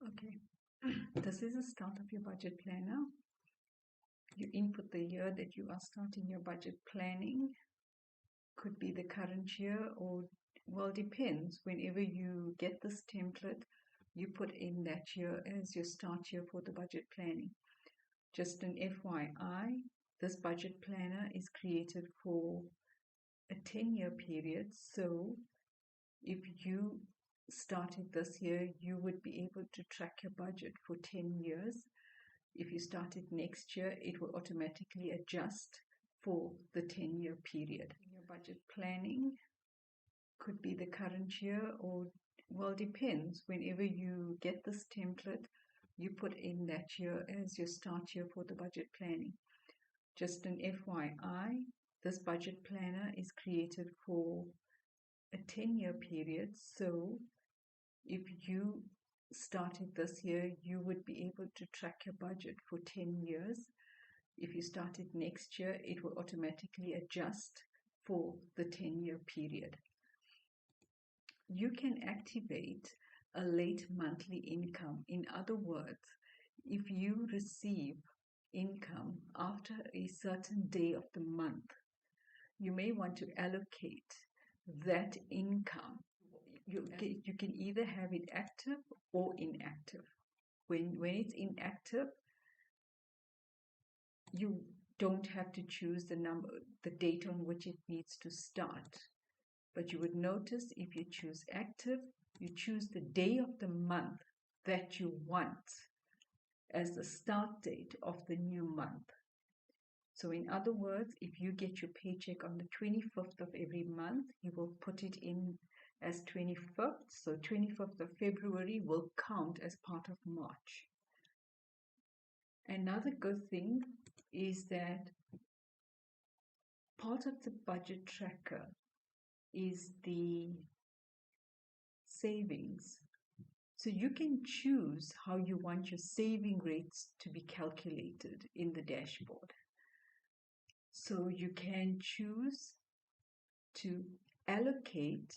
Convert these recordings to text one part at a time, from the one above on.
Okay, this is the start of your budget planner. You input the year that you are starting your budget planning. Could be the current year, or well, depends. Whenever you get this template, you put in that year as your start year for the budget planning. Just an FYI, this budget planner is created for a 10-year period. So if you started this year, you would be able to track your budget for 10 years. If you start it next year, it will automatically adjust for the 10-year period. Your budget planning could be the current year, or well, depends. Whenever you get this template, you put in that year as your start year for the budget planning. Just an FYI, this budget planner is created for a 10-year period. So if you started this year, you would be able to track your budget for 10 years. If you start it next year, it will automatically adjust for the 10-year period. You can activate a late monthly income. In other words, if you receive income after a certain day of the month, you may want to allocate that income. You can either have it active or inactive. When it's inactive, you don't have to choose the date on which it needs to start. But you would notice if you choose active, you choose the day of the month that you want as the start date of the new month. So in other words, if you get your paycheck on the 25th of every month, you will put it in as 25th. So 25th of February will count as part of March. Another good thing is that part of the budget tracker is the savings. So you can choose how you want your saving rates to be calculated in the dashboard. So you can choose to allocate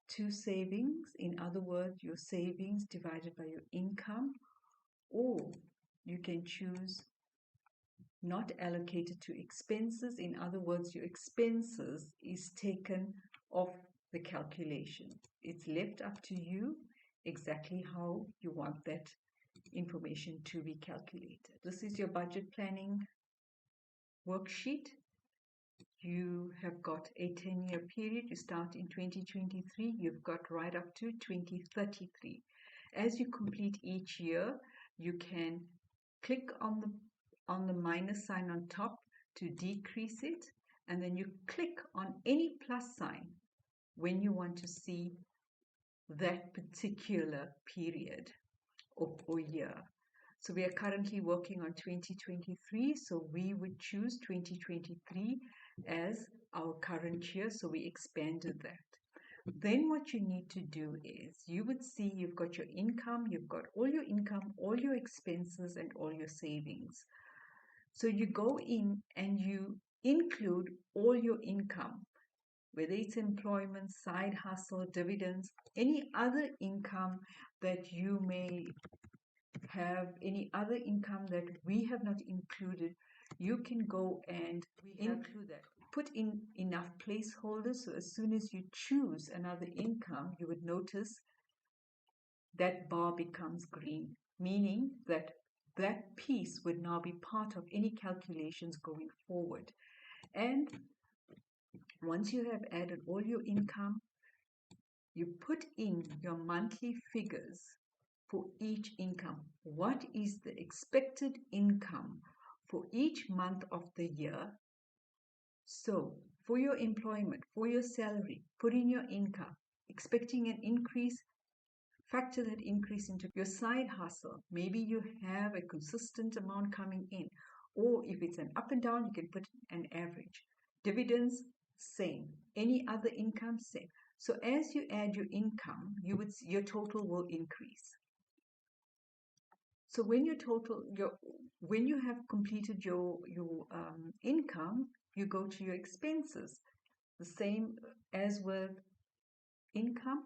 to savings, in other words, your savings divided by your income, or you can choose not allocated to expenses. In other words, your expenses is taken off the calculation. It's left up to you exactly how you want that information to be calculated. This is your budget planning worksheet. You have got a 10-year period. You start in 2023. You've got right up to 2033. As you complete each year, you can click on the minus sign on top to decrease it, and then you click on any plus sign when you want to see that particular period or year. So we are currently working on 2023, so we would choose 2023 as our current year, so we expanded that. Then what you need to do is, you would see you've got your income, you've got all your income, all your expenses, and all your savings. So you go in and you include all your income, whether it's employment, side hustle, dividends, any other income that you may have, any other income that we have not included. You can go and include that. Put in enough placeholders, so as soon as you choose another income, you would notice that bar becomes green, meaning that that piece would now be part of any calculations going forward. And once you have added all your income, you put in your monthly figures for each income. What is the expected income for each month of the year? So for your employment, for your salary, put in your income, expecting an increase, factor that increase into your side hustle. Maybe you have a consistent amount coming in, or if it's an up and down, you can put an average. Dividends, same. Any other income, same. So as you add your income, your total will increase. So when when you have completed your income, you go to your expenses. The same as with income,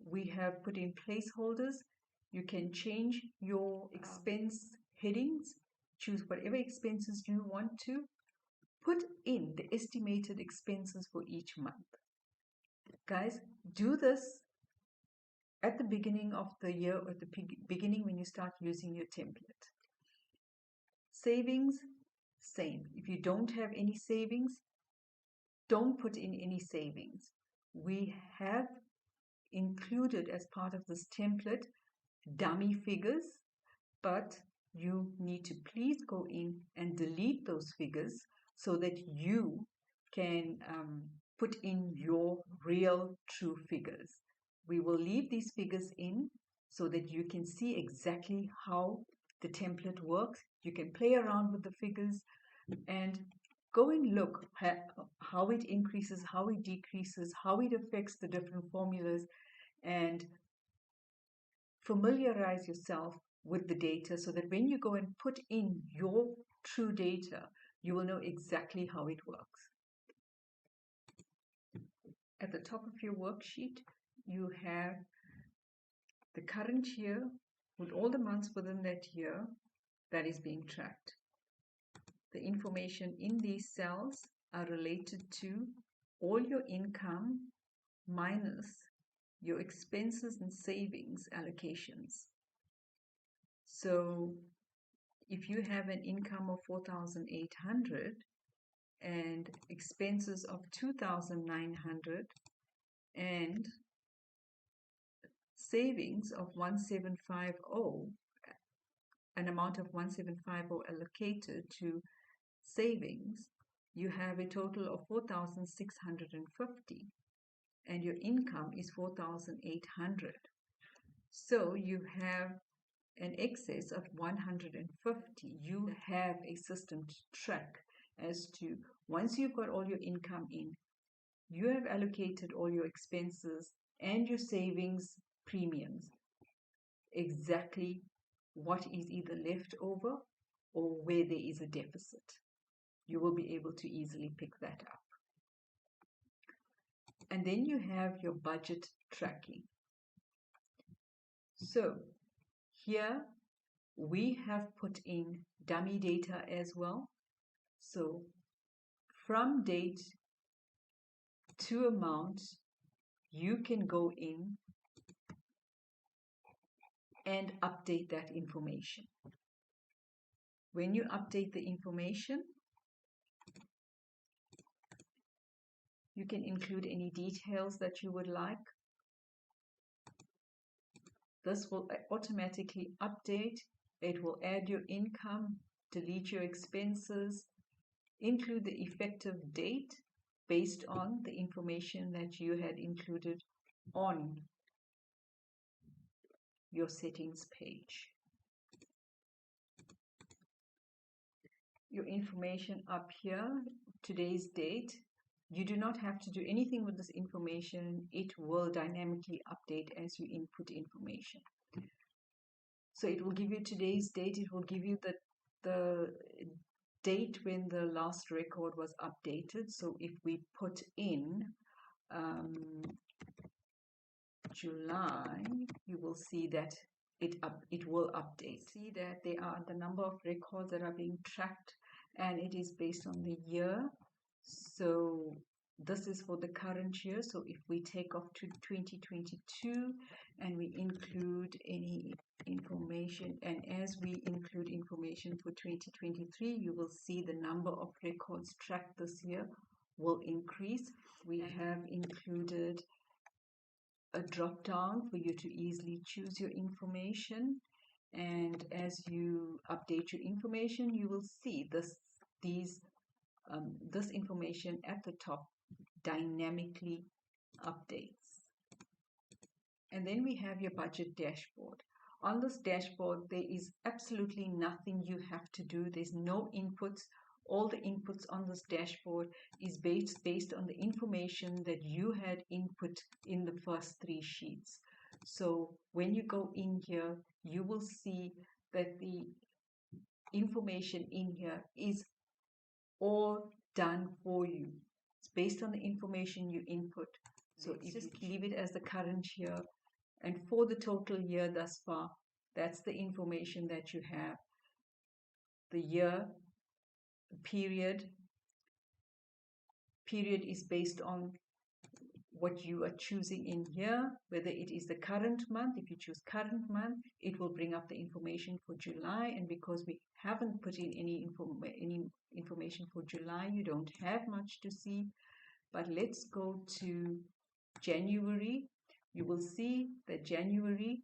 we have put in placeholders. You can change your expense headings, choose whatever expenses you want to, put in the estimated expenses for each month. Guys, do this at the beginning of the year or at the beginning when you start using your template. Savings, same. If you don't have any savings, don't put in any savings. We have included as part of this template dummy figures, but you need to please go in and delete those figures so that you can put in your real true figures. We will leave these figures in so that you can see exactly how the template works. You can play around with the figures and go and look at how it increases, how it decreases, how it affects the different formulas, and familiarize yourself with the data so that when you go and put in your true data, you will know exactly how it works. At the top of your worksheet, you have the current year with all the months within that year that is being tracked. The information in these cells are related to all your income minus your expenses and savings allocations. So if you have an income of 4,800 and expenses of 2,900 and savings of 1,750, an amount of 1,750 allocated to savings, you have a total of 4,650 and your income is 4,800. So you have an excess of 150. You have a system to track as to, once you've got all your income in, you have allocated all your expenses and your savings premiums, exactly what is either left over or where there is a deficit. You will be able to easily pick that up. And then you have your budget tracking. So here we have put in dummy data as well. So from date to amount, you can go in and update that information. When you update the information, you can include any details that you would like. This will automatically update. It will add your income, delete your expenses, include the effective date based on the information that you had included on your settings page. Your information up here, today's date, you do not have to do anything with this information. It will dynamically update as you input information. So it will give you today's date. It will give you the date when the last record was updated. So if we put in July, you will see that it will update. See that there are the number of records that are being tracked, and it is based on the year. So this is for the current year. So if we take off to 2022 and we include any information, and as we include information for 2023, you will see the number of records tracked this year will increase. We have included a drop down for you to easily choose your information, and as you update your information, you will see this information at the top dynamically updates. And then we have your budget dashboard. On this dashboard, there is absolutely nothing you have to do. There's no inputs. All the inputs on this dashboard is based on the information that you had input in the first 3 sheets. So when you go in here, you will see that the information in here is all done for you. It's based on the information you input. So if you just leave it as the current year, and for the total year thus far, That's the information that you have. The year, the period is based on what you are choosing in here, whether it is the current month. If you choose current month, it will bring up the information for July, and because we haven't put in any information for July, you don't have much to see. But let's go to January. You will see that January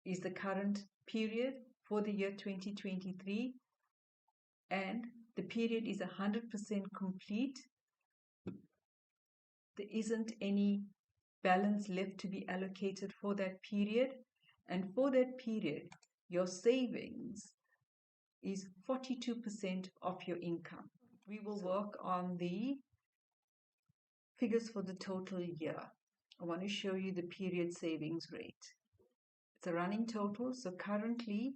is the current period for the year 2023, and the period is 100% complete. There isn't any balance left to be allocated for that period, and for that period your savings is 42% of your income. We will work on the figures for the total year. I want to show you the period savings rate. It's a running total, so currently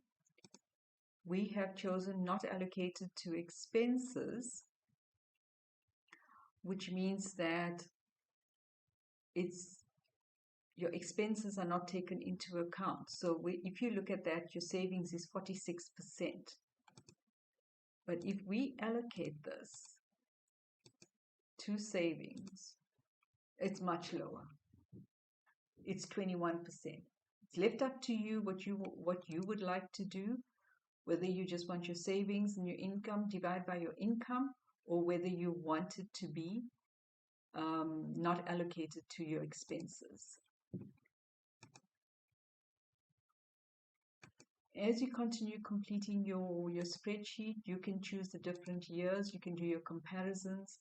we have chosen not allocated to expenses, which means that your expenses are not taken into account. So if you look at that, your savings is 46%. But if we allocate this to savings, it's much lower. It's 21%. It's left up to you what you would like to do, whether you just want your savings and your income divided by your income, or whether you want it to be not allocated to your expenses. As you continue completing your spreadsheet, you can choose the different years. You can do your comparisons.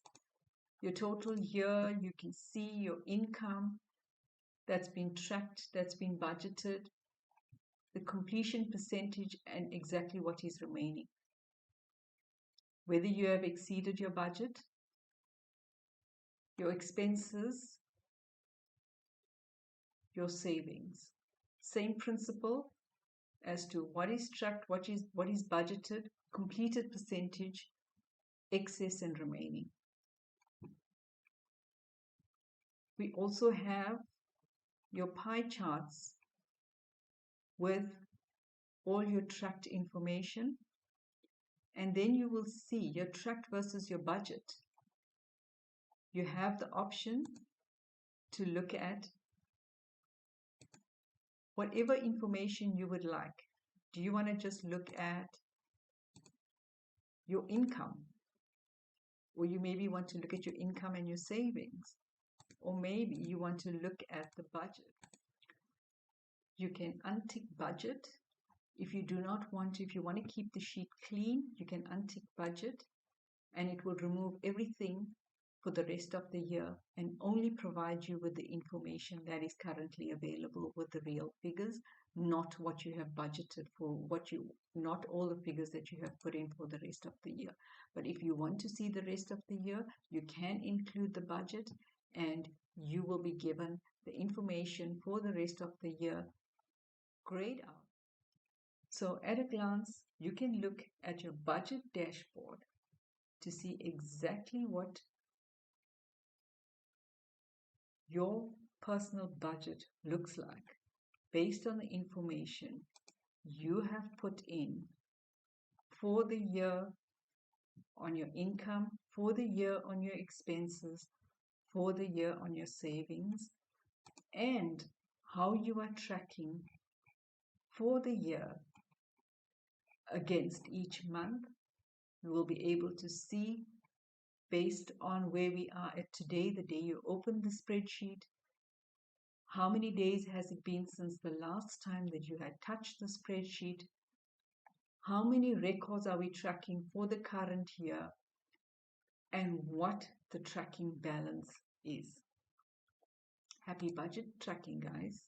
Your total year, you can see your income that's been tracked, that's been budgeted, the completion percentage, and exactly what is remaining. Whether you have exceeded your budget, your expenses, your savings. Same principle as to what is tracked, what is budgeted, completed percentage, excess, and remaining. We also have your pie charts with all your tracked information, and then you will see your tracked versus your budget. You have the option to look at whatever information you would like. Do you want to just look at your income? Or you maybe want to look at your income and your savings? Or maybe you want to look at the budget. You can untick budget. If you want to keep the sheet clean, you can untick budget, and it will remove everything for the rest of the year and only provide you with the information that is currently available with the real figures, not what you have budgeted for, not all the figures that you have put in for the rest of the year. But if you want to see the rest of the year, you can include the budget, and you will be given the information for the rest of the year grayed out. So at a glance, you can look at your budget dashboard to see exactly what your personal budget looks like based on the information you have put in for the year on your income, for the year on your expenses, for the year on your savings, and how you are tracking for the year against each month. You will be able to see based on where we are at today, the day you open the spreadsheet, how many days has it been since the last time that you had touched the spreadsheet, how many records are we tracking for the current year, and what the tracking balance is. Happy budget tracking, guys.